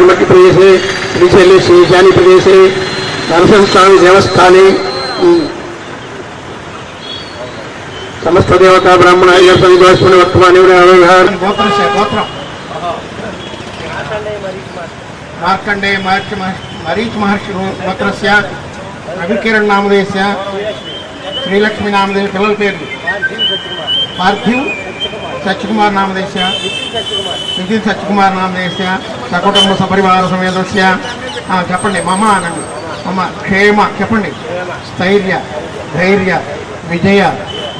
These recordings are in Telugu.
मध्य प्रदेशे श्रीशैले ईशान्य प्रदेशे नरसिंहस्वामी देवस्थाने समस्त देवता ब्राह्मण वर्तमान मार्कंडेय मरीच महर्षि गोत्रस्य रविकिरण नामधेयस्य श्रीलक्ष्मी नामधेय पिల్లल पेर्लु पार्थिव सच्चिकुमार नामधेयस्य नितिन सच्चिकुमार नामधेयस्य सकुटुंब सपरिवार समेतस्य చెప్పండి మమ అనండి మమ క్షేమ చెప్పండి స్థైర్య ధైర్య విజయ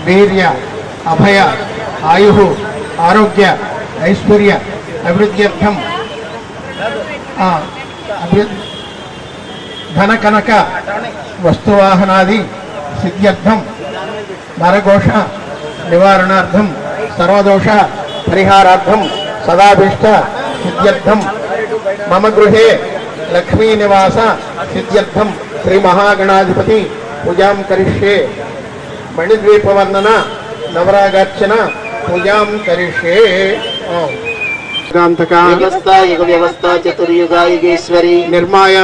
వీర్య అభయ ఆయు ఆరోగ్య ఐశ్వర్య అభివృద్ధ్యర్థం ధన కనక వస్తువాహనాది సిద్ధ్యర్థం నరఘోష నివారణార్థం సర్వదోష పరిహారార్థం సదాభీష్ట సిద్ధ్యర్థం మమ గృహే లక్ష్మీ నివాస సిద్ధ్యర్థం శ్రీ మహాగణాధిపతి పూజాం కరిష్యే మణిద్వీపవర్ణన నవరాగార్చన పూజాం కరిష్యే व्यवस्था चतुर्युगा युगेश्वरी निर्माया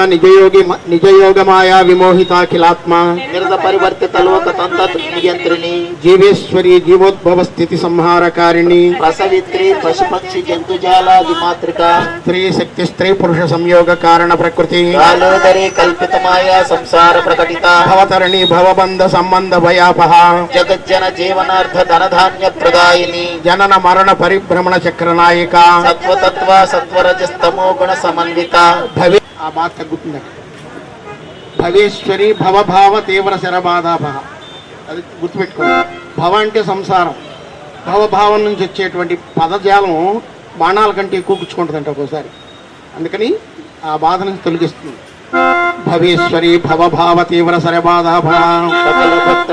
निजयोगमाया विमोहिताखिलात्मा निरत परिवर्तित लोक तंत्र नियंत्रिणी जीवेश्वरी जीवोद्भव स्थिति संहारकारिणी प्रसवित्री पशु पक्षी जंतुजालादि मातृका स्त्री शक्ति स्त्री पुरुष संयोग कारण प्रकृति कालोदरे कल्पित माया संसार प्रकटिता भवतरणी भवबंध संबंध भयापह जगज्जन जीवनार्थ धन धान्य प्रदायिनी जनन मरण परिभ्रमण चक्र नायिका तत्व सत्वरजस्तमो गुण समन्वित भवे आ बात गुर्तुंदंడి భవేశ్వరి భవభావ తీవ్ర శరబాధాభ అది గుర్తుపెట్టుకోండి. భవ అంటే సంసారం, భవభావం నుంచి వచ్చేటువంటి పదజాలం బాణాల కంటే ఎక్కువ కూర్చుకుంటుందంట ఒక్కోసారి. అందుకని ఆ బాధ నుంచి తొలగిస్తుంది. భవేశ్వరి భవభావ తీవ్ర శరబాధాభ సకల భక్త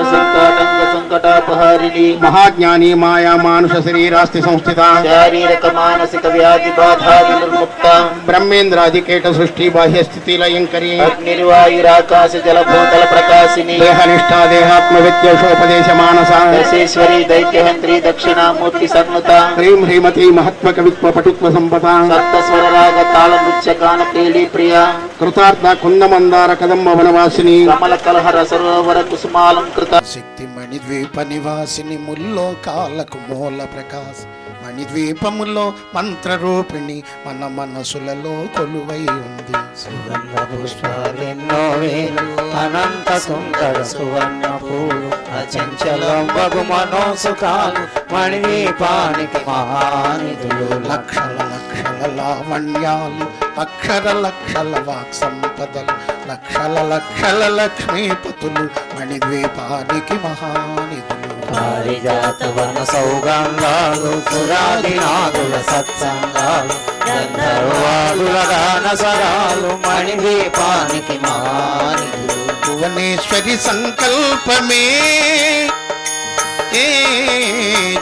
సంకటాపహారిణి మహాజ్ఞాని మాయా మానుష శరీరాస్తి సంస్థిత శారీరక మానసిక వ్యాధి బాధా వినిర్ముక్త బ్రహ్మేంద్రాది కేట సృష్టి బాహ్య స్థితి లయంకరి అగ్నిర్వాయురాకాశ జలభూతల ప్రకాశిని దేహనిష్ఠా దేహాత్మ విద్యోషోపదేశ మానస దశేశ్వరి దైత్యహంత్రి దక్షిణామూర్తి సన్నుత హ్రీం హ్రీమతి మహత్వ కవిత్వ పటుత్వ సంపద సప్తస్వర రాగ తాళ నృత్య గాన కేళి ప్రియ కృతార్థ కుందమందార కదంబ వనవాసిని కమల కలహర సరోవర కుసుమాలంకృత శక్తి మణిద్వీప నివాసిని ముల్లోకాలకు మూల ప్రకాశ మణిద్వీపములో మంత్రరూపిణి మన మనసులలో కొలువై ఉంది. సుగంధ పుష్పాలెన్నో వేలు అనంత సుందర సువర్ణ పూలు అచంచలం వగు మనోసుఖాలు మణిదీపానికి మహానిధులు లక్షల లక్షల లావణ్యాలు అక్షర లక్షల వాక్ సంపదలు లక్షల లక్షల లక్ష్మీపతులు మణిద్వీపానికి మహానిధులు. పారిజాత వన సౌగంధాలు పురాదినాదుల సత్సంగాలు గంధర్వాదుల గాన సరాలు మణిదీపానికి మహానిధులు. భువనేశ్వరి సంకల్పమే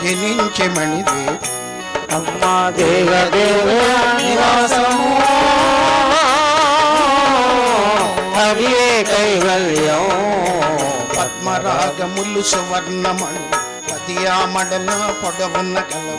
జనించే మణిద్వీప అమ్మా దేవ దేవ నివాసము హరియే కైవల్యం పద్మరాగములు సువర్ణమణి పదియామడల పొడవున్న కలవు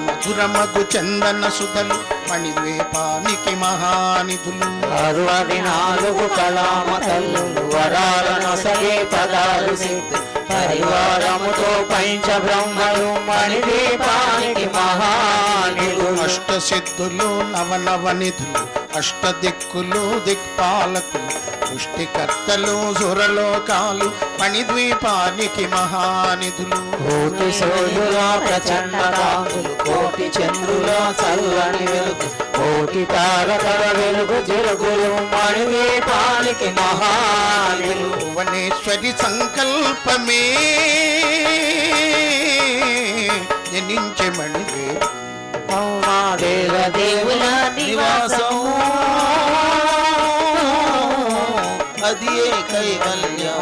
మధురమగు చందన సుధలు మణిద్వీపానికి మహానిధులు. 64 కళామతల్లు వరాలను సగే పదాలు సిద్ధి పరివారముతో పంచ బ్రహ్మలు మణిదీపానికి మహానిధులు. అష్టసిద్ధులు నవనవనిధులు అష్టదిక్కులు దిక్పాలకులు సృష్టికర్తలు సురలోకాలు మణిద్వీపానికి మహానిధులు. కోటి సూర్యుల ప్రచండ కాంతులు కోటి చంద్రుల చల్లని వెలుగు కోటి తారకల వెలుగు జరుగులు మణిదీపానికి మహానిధులు. భువనేశ్వరి సంకల్పమే జనించే మణిదీపం. దేవదేవుల నివాసము అది కైవల్యం.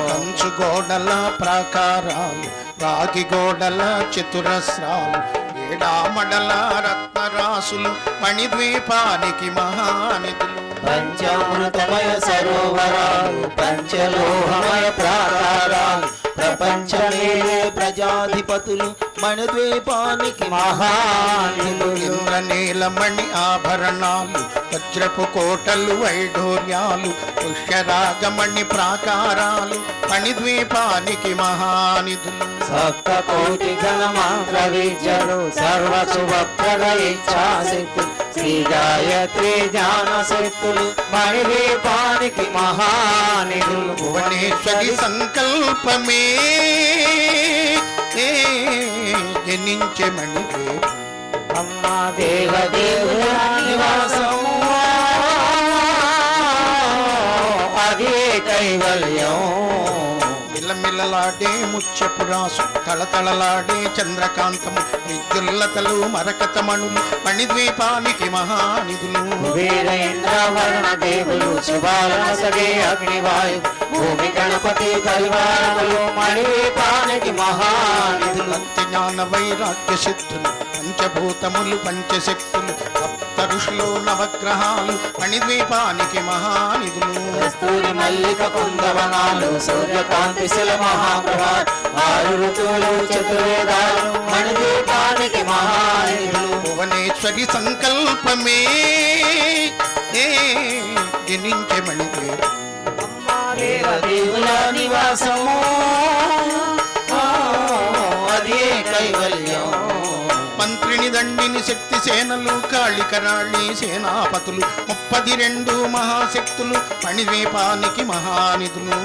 కంచు గోడల ప్రాకారాలు, రాగి గోడల చతురస్రాలు, ఏడామడల రత్నరాసులు మణిద్వీపానికి మహానిధులు. పంచామృతమయ సరోవరాలు, పంచలోహమయ ప్రాకారాలు, ప్రపంచమేలే ప్రజాధిపతులు మణిద్వీపానికి మహానిధులు. ఇంద్రనీలమణి ఆభరణాలు, వజ్రపు కోటలు వైఢూర్యాలు, పుష్యరాగమణి ప్రాకారాలు మణిద్వీపానికి మహానిధులు. సప్త కోటి ఘన మంత్ర విద్యలు, సర్వ శుభప్రద ఇచ్ఛాశక్తులు, శ్రీ గాయత్రి జ్ఞాన శక్తులు మణిదీపానికి మహానిధులు. భువనేశ్వరి సంకల్పమే జనించే మణిదీపం. అమ్మ దేవదేవుల నివాసము అదే కైవల్యం. మిలమిలలాడే ముత్యపురాసు, తళతళలాడే చంద్రకాంతము, విద్యుల్లతలు మరకతమణులు మణిద్వీపానికి మహానిధులు. వీరేంద్రవర్ణ దేవులు, శుభాలసగే అగ్నివాయు, భూమి గణపతి పరివారములు మణిదీపానికి మహానిధులు. భక్తి జ్ఞాన వైరాగ్య సిద్ధులు, పంచభూతములు పంచశక్తులు, సప్త ఋషులు నవగ్రహాలు మణిద్వీపానికి మహానిధులు. కస్తూరి మల్లిక కుందవనాలు, సూర్యకాంతి శిల మహాప్రభాత్, ఆరు ఋతువులు చతుర్వేదాలు మణిదీపానికి మహానిధులు. భువనేశ్వరి సంకల్పమే జనించే మణిదీపం. దేవదేవుల నివాసము అదే కైవల్యం. మంత్రిని దండిని శక్తి సేనలు, కాళికరాళి సేనాపతులు, 32 మహాశక్తులు మణిద్వీపానికి మహానిధులు.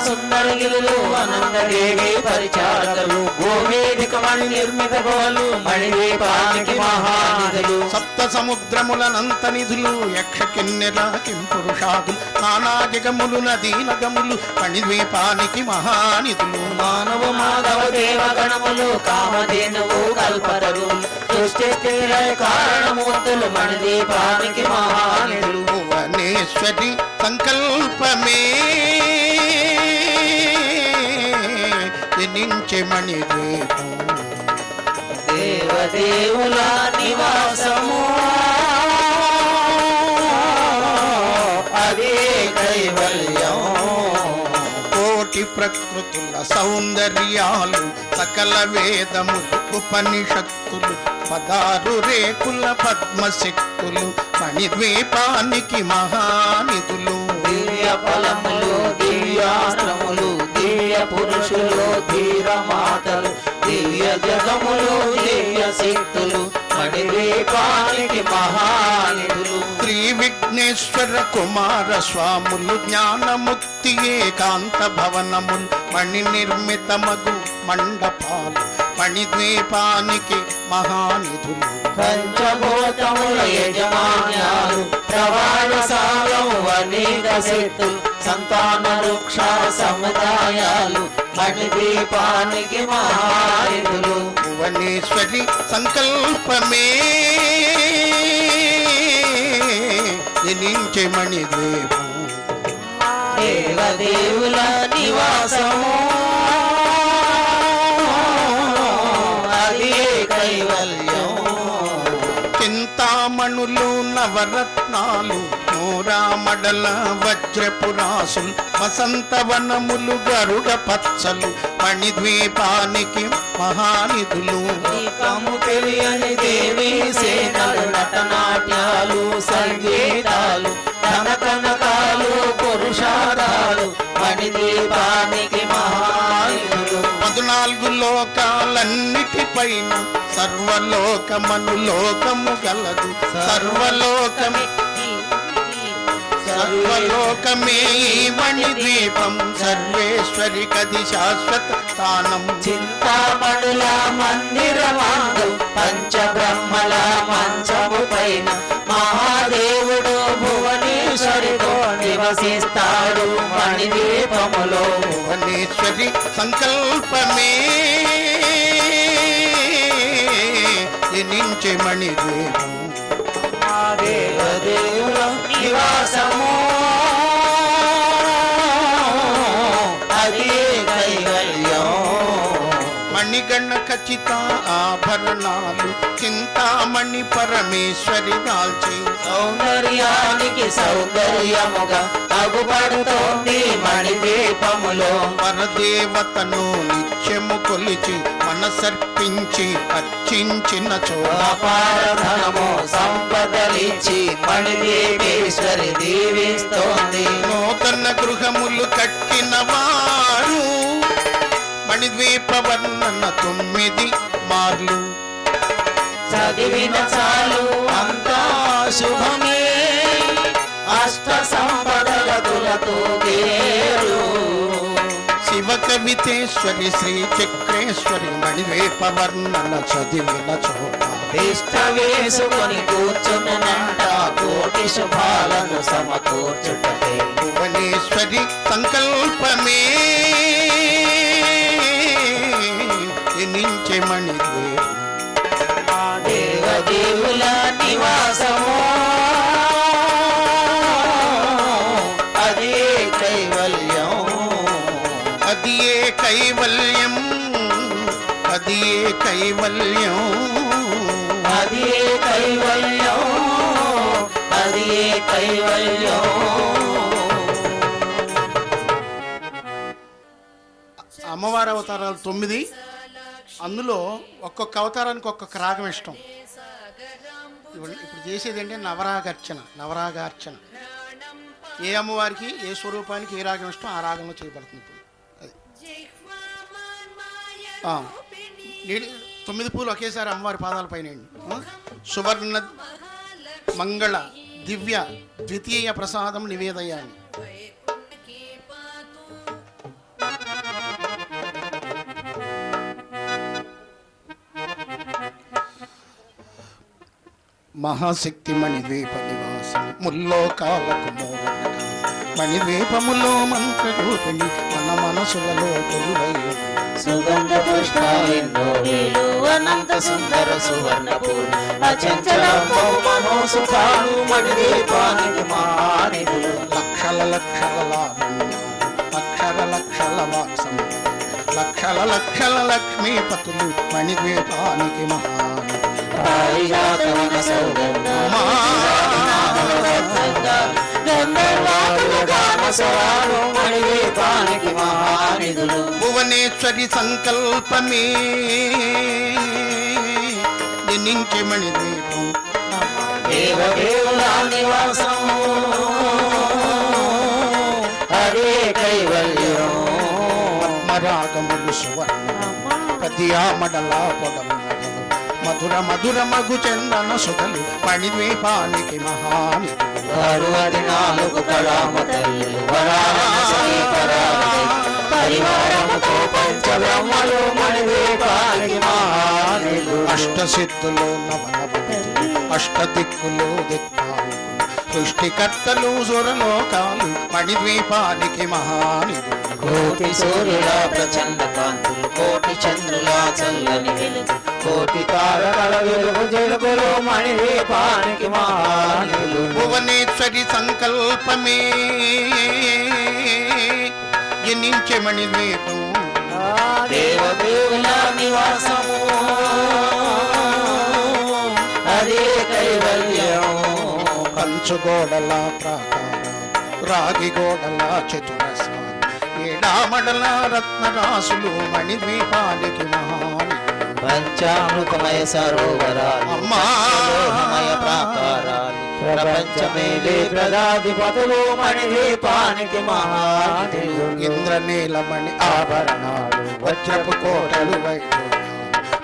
సుందరగిరులు అనందదేవి పరిచారకులు, భూమిదిక మణి నిర్మిత గోలు మణిదీపానికి మహానిధులు. సప్త సముద్రములనంత నిధులు, యక్ష కిన్నెర కింపురుషాదులు, నానా జగములు నదీ నగములు మణిద్వీపానికి మహానిధులు. మానవ మాధవ దేవ గణములు, కామధేనువు కల్పతరులు, సృష్టి స్థిర కారణమూర్తులు మణిదీపానికి మహానిధులు. భువనేశ్వరి సంకల్పమే జనించే మణిదీపం. దేవదేవుల నివాసము అదే కైవల్యం. కోటి ప్రకృతుల సౌందర్యాలు, సకల వేదములు ఉపనిషత్తులు, 16 రేకుల పద్మశక్తులు మణిద్వీపానికి మహానిధులు. దివ్య ఫలములు, దివ్యాస్త్రములు, దివ్య పురుషులు, ధీర మాతలు, దివ్య జగములు, దివ్య శక్తులు మణిదీపానికి మహానిధులు. శ్రీ విఘ్నేశ్వర కుమార స్వాములు, జ్ఞానముక్తి ఏకాంత భవనములు, మణి నిర్మితమగు మండపాలు మణిద్వీపానికి మహానిధులు. పంచభూతముల యజమాన్యాలు, ప్రవాళశాలం అనేక శక్తులు, సంతాన వృక్ష సముదాయాలు మణిదీపానికి మహానిధులు. భువనేశ్వరి సంకల్పమే జనించే మణిద్వీపం. దేవదేవుల నివాసము అది కైవల్యం. చింతామణులు నవరత్నాలు, నూరామడల వజ్రపురాసులు, వసంతవనములు గరుడ పచ్చలు మణిద్వీపానికి మహానిధులు. నీకము తెలియని దేవీ సేనలు, నటనాట్యాలు, సంగీతాలు, ధనకనకాలు, పురుషారాలు మణిదీపానికి మహానిధులు. 14 లోకాలన్నిటిపైన సర్వలోకమను లోకము గలదు. సర్వలోకమి సర్వలోకమే మణిద్వీపం సర్వేశ్వరి కది శాశ్వత స్థానం. చింతామణుల మందిరమందు పంచబ్రహ్మల మంచము పైన మహాదేవుడు భువనేశ్వరితో నివసిస్తాడు మణిద్వీపములో. భువనేశ్వరి సంకల్పమే జనించే మణిద్వీపం. దేవదేవుల నివాసము అది కైవల్యం. మణిగణ ఖచ్చిత ఆభరణాలు చింతామణి పరమేశ్వరి దాల్చి సౌందర్యానికి సౌందర్యముగా అగుపడుతోంది మణిద్వీపములో. పరదేవతను నిత్యము కొలిచి మనసర్పించి అర్చించిన అపారధనము సంపదలిచ్చి మణిద్వీపేశ్వరి దీవిస్తోంది. నూతన గృహములు కట్టిన వారు మణిద్వీప వర్ణన 9 మార్లు చదివిన చాలు అంతా శుభమే అష్ట సంపదలతో గేరు. శివ కవితేశ్వరి శ్రీ చక్రేశ్వరి మణిద్వీప వర్ణన చదివిన చోట తిష్ట వేసుకొని కూర్చునంట కోటి శుభాలను సమకూర్చుటకే. భువనేశ్వరి సంకల్పమే జనించే మణిద్వీపం. దేవదేవుల నివాసము అది కైవల్యం. అది ఏ కైవల్యం అది ఏ కైవల్యం అది కైవల్యం అది కైవల్యం. అమ్మవారి అవతారాలు 9. అందులో ఒక్కొక్క అవతారానికి ఒక్కొక్క రాగం ఇష్టం. ఇప్పుడు చేసేది ఏంటంటే నవరాగార్చన. ఏ అమ్మవారికి ఏ స్వరూపానికి ఏ రాగం ఇష్టం ఆ రాగంలో చేయబడుతుంది. ఇప్పుడు 9 పూలు ఒకేసారి అమ్మవారి పాదాల పైన సువర్ణ మంగళ దివ్య ద్వితీయ ప్రసాదం నివేదయాన్ని. మహాశక్తి మణిద్వీప నివాసిని ముల్లోకాలకు మూలక మణిద్వీపములో మంత్రరూపిణి మన మనసులలో కొలువై. సుగంధ పుష్పాలెన్నో వేలు అనంత సుందర సువర్ణపూలు అచంచల మనోసుఖాలు మణిద్వీపానికి మానిధులు. లక్షల లావణ్యాలు లక్షల వాత్సం లక్షల లక్ష్మీపతులు మణిద్వీపానికి మహాని. పారిజాతవన సౌగంధ మణిద్వీపానికి మహానిధులు. భువనేశ్వరి సంకల్పమే జనించే మణిద్వీపం. దేవదేవుల నివాసము అదే కైవల్యం. పద్మరాగములు సువర్ణ పద్యామడలా పొడవు మధుర మగు చందన సుధలు మణిద్వీపానికి మహాని. 64 కళామ తల్లులు వరాలను స్వీకరాలి. పరివారముతో పంచబ్రహ్మలు మణిద్వీపానికి మహానిధులు. అష్టసిద్ధులు నవనవతులు అష్టదిక్కులు దిక్పాలకులు సృష్టికర్తలు సురలోకాలు మణిద్వీపానికి మహానిధులు. కోటి సూర్యుల ప్రచండ కాంతులు కోటి చంద్రుల చల్లని వెలుగు కోటి తారకల వెలుగు జలుగులు మణిద్వీపానికి మహానిధులు. భువనేశ్వరి సంకల్పమే జనించే మణిద్వీపం. దేవదేవుల నివాసము అదే కైవల్యం. కంచుగోడల ప్రాకారాలు రాగి గోడల చతురస్రాలు ఏడామడల రత్నరాసులు మణిద్వీపానికి మహాని. పంచామృతమయ సరోవరాలు మయ ప్రాకారాలు ప్రపంచమేలే ప్రజాధిపతులు మణిద్వీపానికి మహానిధులు. ఇంద్రనీలమణి ఆభరణాలు వజ్రపు కోటలు వైఢూర్యాలు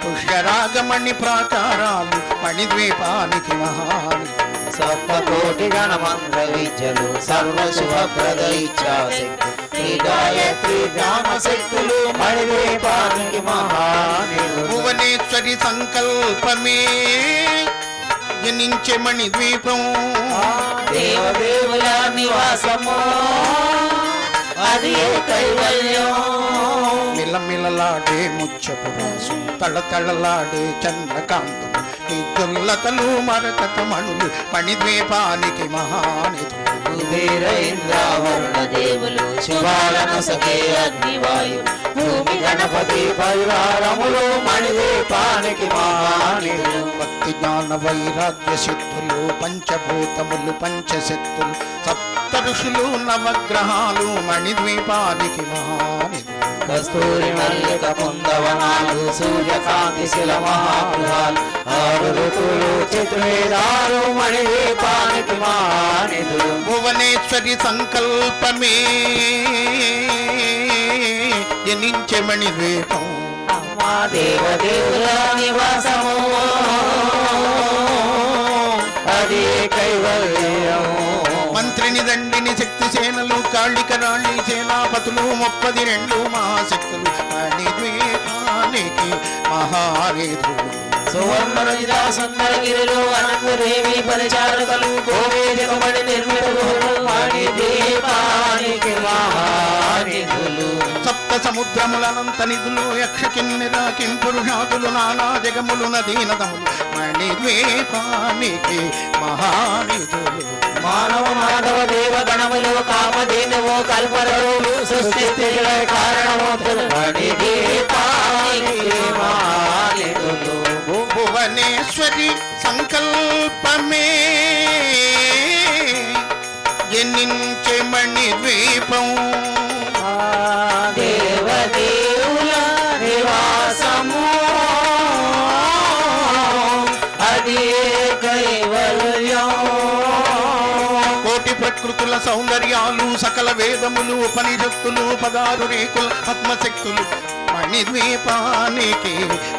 పుష్యరాగమణి ప్రాకారాలు మణిద్వీపానికి మహాని. సప్తకోటి గణమంత్ర విద్యలు సర్వశుభప్రద ఇచ్చాశక్తి శ్రీ గాయత్రి జ్ఞాన శక్తులు మణిద్వీపానికి మహానిధులు భువనేశ్వరి సంకల్పమే జనించే మణిద్వీపం దేవదేవుల నివాసము అది కైవల్యం మిలమిలలాడే ముచ్చపురాసు తళతళలాడే చంద్రకాంతం ఈ దుర్లతలు మరకత మణులు మణిద్వీపానికి మహానిధులు కుబేరేంద్రావరుణ దేవులు శుభాలను సఖే అగ్నివాయు భూమి గణపతి పరివారములు మణిద్వీపానికి మహానిధులు భక్తి జ్ఞాన వైరాగ్య సిద్ధులు పంచభూతములు పంచశక్తులు సప్త ఋషులు నవగ్రహాలు మణిద్వీపానికి మహానిధులు కస్తూరి మల్లిక కుందవనాలు సూర్యకాంతి శిల మహాగృహాలు 6 ఋతువులు చిత్రవేదాలు మణిద్వీపానికి మహానిధులు భువనేశ్వరి సంకల్పమే జనించే మణిద్వీపం అమ్మా దేవదేవుల నివాసము అది కైవల్యం మంత్రిని దండిని శక్తి సేనలు కాళిక రాణి సేనాపతులు 32 మహాశక్తులు మణిద్వీపానికి మహానిధులు సువర్ణరజిత సుందరగిరిలో అనంతదేవి పరిచారకులు గోవేదికమణి నిర్మిత గుహలు మణిద్వీపానికి మహానిధులు సప్త సముద్రములనంత నిధులు యక్ష కిన్నెర కింపురుషాదులు నానా జగములు నదీనదములు మణిద్వీపానికి మహానిధులు మానవ మాధవ దేవ గణములు కామధేనువు కల్పరులు సృష్టి స్థితిల కారణమూర్తులు మణిద్వీపానికి మహానిధులు భువనేశ్వరి సంకల్పమే జనించే మణిద్వీపం దేవదేవుల నివాసము అది కైవల్యం కోటి ప్రకృతుల సౌందర్యాలు సకల వేదములు ఉపనిషత్తులు 16 రేకుల పద్మశక్తులు మణిద్వీపానికి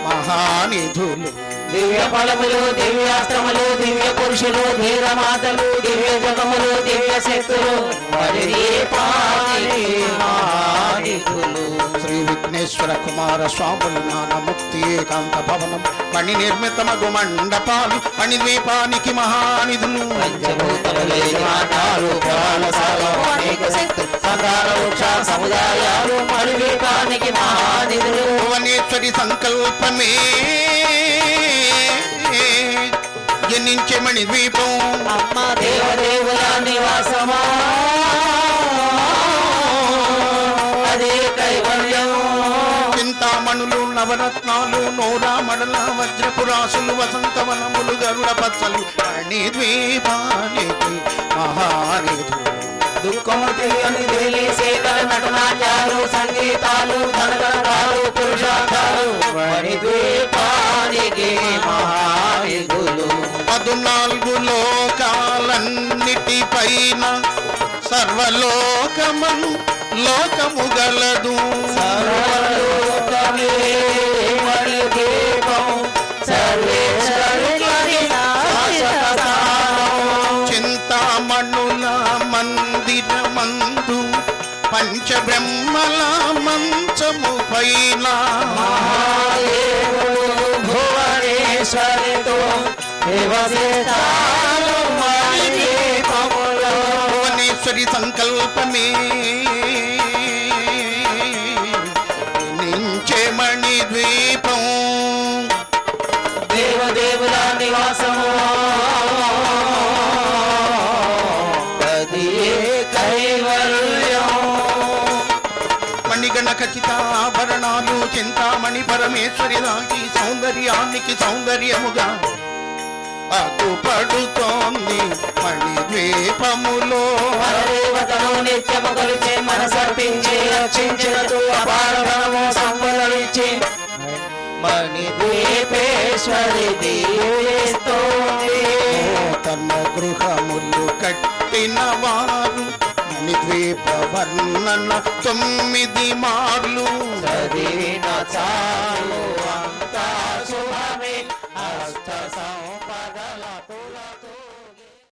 మహానిధులు దివ్య ఫలములు దివ్యాస్త్రములు దివ్య పురుషులు ధీరమాతలు దివ్య జగములు దివ్య శక్తులు మణిద్వీపానికి మహానిధులు శ్రీ విఘ్నేశ్వర కుమార స్వాములు జ్ఞానముక్తి ఏకాంత భవనం మణి నిర్మితమగు మండపాలు మణిద్వీపానికి మహానిధులు పంచభూతములు యజమానాలు ప్రవాళశాల అనేక శక్తులు సంతాన వృక్ష సముదాయాలు మణిద్వీపానికి మహానిధులు భువనేశ్వరి సంకల్పమే జనించే మణిద్వీపం అమ్మ దేవదేవుల నివాసమా అదే కైవల్యం చింతామణులు నవరత్నాలు నోరామడల వజ్రపురాసులు వసంతవనములు గరుడ పచ్చలు మణిద్వీపానికి మహానిధులు దుఃఖము తెలియని దేవి శేఖర నటనాచారు సంగీతాలు ధనగణాలు పురుషార్థాలు మణిద్వీపానికి మహానిధులు 14 లోకాలన్నిటిపైన సర్వలోకమను లోకము గలదు సర్వలోకమే మణిద్వీపం సర్వేశ్వరునికి శాశ్వత స్థానం చింతామణుల మందిరమందు పంచబ్రహ్మల మంచము పైన మహాదేవుడు భువనేశ్వరితో నివసిస్తాడు మణిద్వీపములో భువనేశ్వరి సంకల్పమే నించే మణిద్వీపం దేవదేవుల నివాసము అది కైవల్యం మణిగణ ఖచ్చితాభరణాలు చింతామణి పరమేశ్వరి దాకి సౌందర్యానికి సౌందర్యముగా అగుపడుతోంది మణిద్వీపములో దేవతను నిత్యము కొలిచే మనసర్పించి రక్షించినట్టు అపారధనము సంపదలిచ్చి మణిద్వీపేశ్వరి దీవిస్తోంది తన గృహములు కట్టిన వారు మణిద్వీప వర్ణన 9 మార్లు చదివిన చాలు అంతా శుభమే హస్త